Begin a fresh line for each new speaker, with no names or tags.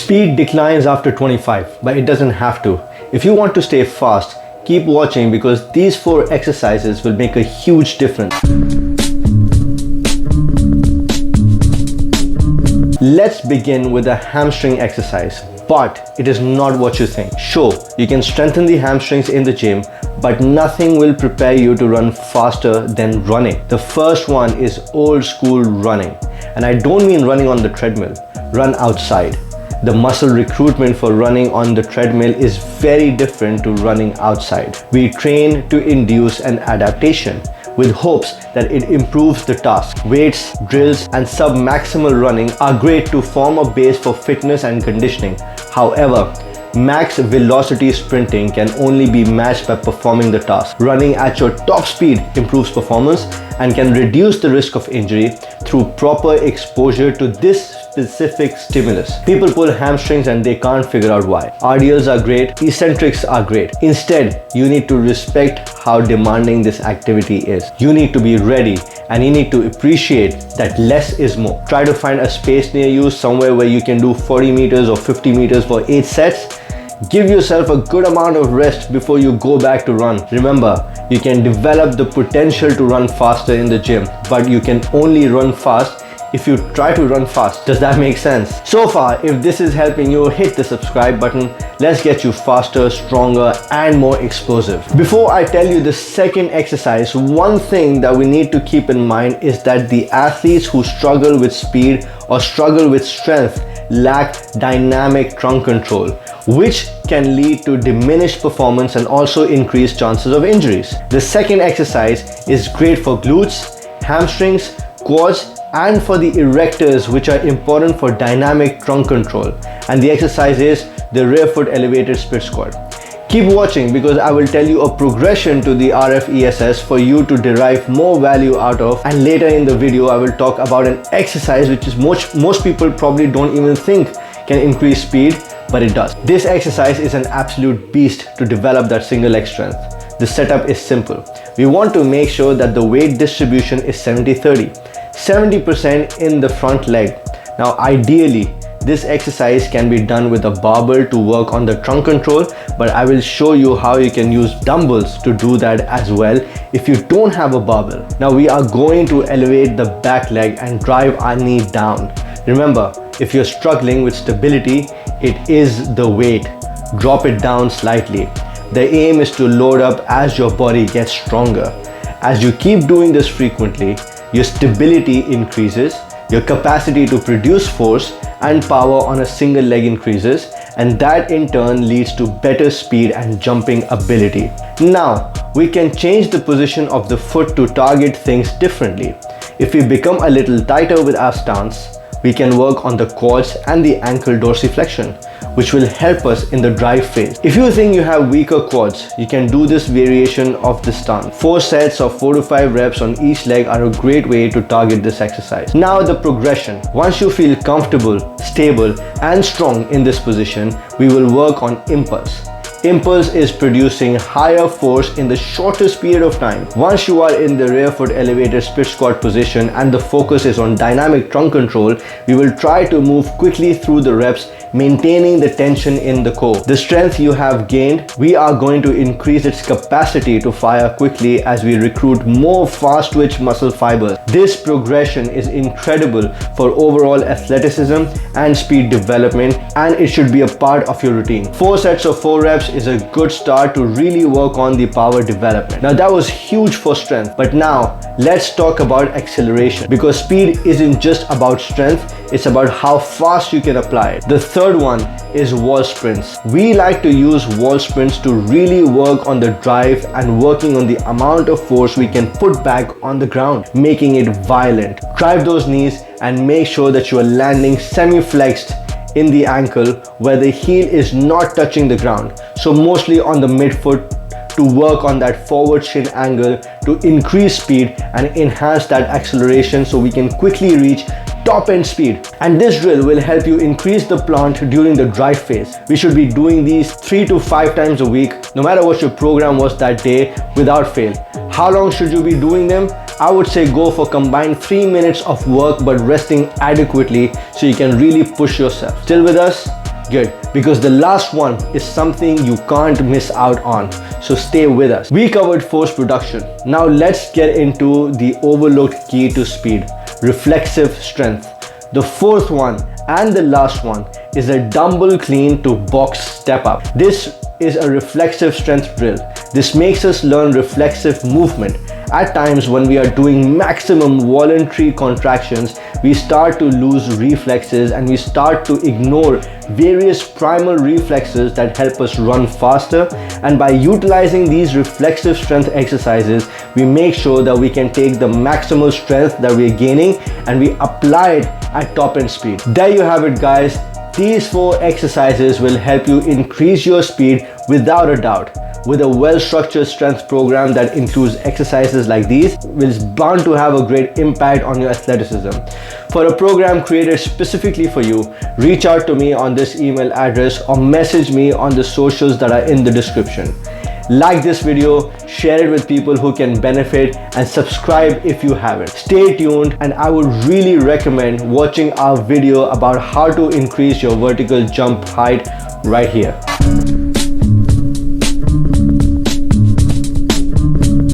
Speed declines after 25, but it doesn't have to. If you want to stay fast, keep watching because these 4 exercises will make a huge difference. Let's begin with a hamstring exercise, but it is not what you think. Sure, you can strengthen the hamstrings in the gym, but nothing will prepare you to run faster than running. The first one is old school running. And I don't mean running on the treadmill, run outside. The muscle recruitment for running on the treadmill is very different to running outside. We train to induce an adaptation with hopes that it improves the task. Weights, drills, and sub-maximal running are great to form a base for fitness and conditioning. However, max velocity sprinting can only be matched by performing the task. Running at your top speed improves performance and can reduce the risk of injury through proper exposure to this specific stimulus. People pull hamstrings and they can't figure out why. RDLs are great, eccentrics are great. Instead, you need to respect how demanding this activity is. You need to be ready and you need to appreciate that less is more. Try to find a space near you, somewhere where you can do 40 meters or 50 meters for 8 sets. Give yourself a good amount of rest before you go back to run. Remember, you can develop the potential to run faster in the gym, but you can only run fast if you try to run fast. Does that make sense? So far, if this is helping you, hit the subscribe button. Let's get you faster, stronger, and more explosive. Before I tell you the second exercise, one thing that we need to keep in mind is that the athletes who struggle with speed or struggle with strength lack dynamic trunk control, which can lead to diminished performance and also increased chances of injuries. The second exercise is great for glutes, hamstrings, quads, and for the erectors, which are important for dynamic trunk control. And the exercise is the rear foot elevated split squat. Keep watching because I will tell you a progression to the RFESS for you to derive more value out of, and later in the video I will talk about an exercise which is most people probably don't even think can increase speed, but it does. This exercise is an absolute beast to develop that single leg strength. The setup is simple. We want to make sure that the weight distribution is 70-30. 70% in the front leg. Now ideally, this exercise can be done with a barbell to work on the trunk control, but I will show you how you can use dumbbells to do that as well if you don't have a barbell. Now we are going to elevate the back leg and drive our knee down. Remember, if you're struggling with stability, it is the weight. Drop it down slightly. The aim is to load up as your body gets stronger. As you keep doing this frequently, your stability increases, your capacity to produce force and power on a single leg increases, and that in turn leads to better speed and jumping ability. Now, we can change the position of the foot to target things differently. If we become a little tighter with our stance, we can work on the quads and the ankle dorsiflexion, which will help us in the drive phase. If you think you have weaker quads, you can do this variation of the stance. 4 sets of 4 to 5 reps on each leg are a great way to target this exercise. Now the progression. Once you feel comfortable, stable, and strong in this position, we will work on impulse. Impulse is producing higher force in the shortest period of time. Once you are in the rear foot elevated split squat position and the focus is on dynamic trunk control, we will try to move quickly through the reps, maintaining the tension in the core. The strength you have gained, we are going to increase its capacity to fire quickly as we recruit more fast twitch muscle fibers. This progression is incredible for overall athleticism and speed development, and it should be a part of your routine. 4 sets of 4 reps is a good start to really work on the power development. Now that was huge for strength, but now let's talk about acceleration, because speed isn't just about strength, it's about how fast you can apply it. The third one is wall sprints. We like to use wall sprints to really work on the drive and working on the amount of force we can put back on the ground, making it violent. Drive those knees and make sure that you are landing semi-flexed in the ankle where the heel is not touching the ground. So mostly on the midfoot to work on that forward shin angle to increase speed and enhance that acceleration so we can quickly reach top end speed. And this drill will help you increase the plant during the drive phase. We should be doing these 3 to 5 times a week, no matter what your program was that day, without fail. How long should you be doing them? I would say go for combined 3 minutes of work but resting adequately so you can really push yourself. Still with us? Good, because the last one is something you can't miss out on. So stay with us. We covered force production. Now let's get into the overlooked key to speed, reflexive strength. The fourth one and the last one is a dumbbell clean to box step up. This is a reflexive strength drill. This makes us learn reflexive movement. At times when we are doing maximum voluntary contractions, we start to lose reflexes and we start to ignore various primal reflexes that help us run faster. And by utilizing these reflexive strength exercises, we make sure that we can take the maximal strength that we are gaining and we apply it at top end speed. There you have it, guys. These 4 exercises will help you increase your speed without a doubt. With a well-structured strength program that includes exercises like these, is bound to have a great impact on your athleticism. For a program created specifically for you, reach out to me on this email address or message me on the socials that are in the description. Like this video, share it with people who can benefit, and subscribe if you haven't. Stay tuned, and I would really recommend watching our video about how to increase your vertical jump height right here.